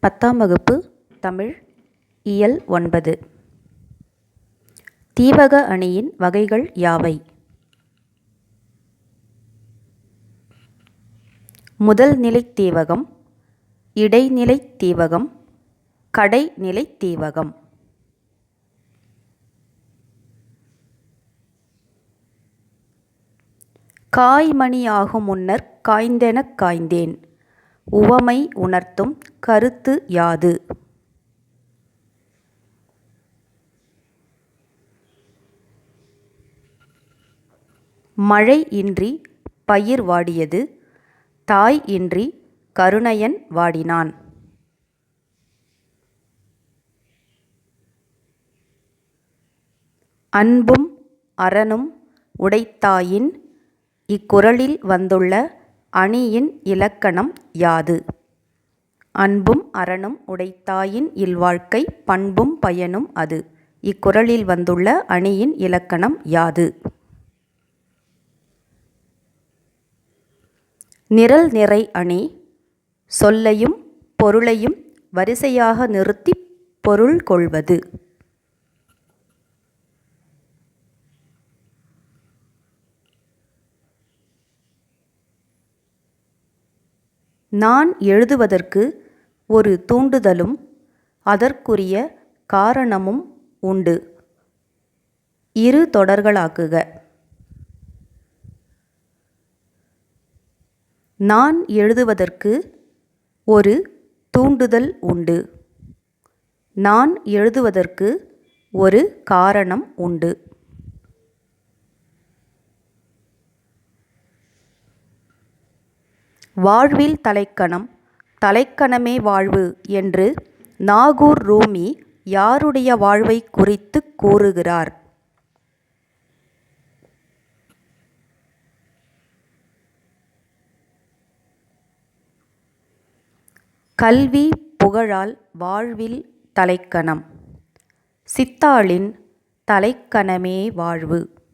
10ஆம் வகுப்பு தமிழ் இயல் 9. தீவக அணியின் வகைகள் யாவை? முதல் நிலைத் தீவகம், இடைநிலைத் தீவகம், கடைநிலைத் தீவகம். காய்மணியாகும் முன்னர் காய்ந்தெனக் காய்ந்தேன். உவமை உணர்த்தும் கருத்து யாது? மழை இன்றி பயிர் வாடியது, தாய் இன்றி கருணையன் வாடினான். அன்பும் அறனும் உடைத்தாயின் இக்குறளில் வந்துள்ள அணியின் இலக்கணம் யாது? அன்பும் அறனும் உடைத்தாயின் இல்வாழ்க்கை பண்பும் பயனும் அது. இக்குறளில் வந்துள்ள அணியின் இலக்கணம் யாது? நிரல் நிறை அணி சொல்லையும் பொருளையும் வரிசையாக நிறுத்திப் பொருள் கொள்வது. நான் எழுதுவதற்கு ஒரு தூண்டுதலும் அதற்குரிய காரணமும் உண்டு. இரு தொடர்களாக்குக. நான் எழுதுவதற்கு ஒரு தூண்டுதல் உண்டு. நான் எழுதுவதற்கு ஒரு காரணம் உண்டு. வாழ்வில் தலைக்கணம், தலைக்கணமே வாழ்வு என்று நாகூர் ரூமி யாருடைய வாழ்வை குறித்து கூறுகிறார்? கல்வி புகழால் வாழ்வில் தலைக்கணம். சித்தாளின் தலைக்கணமே வாழ்வு.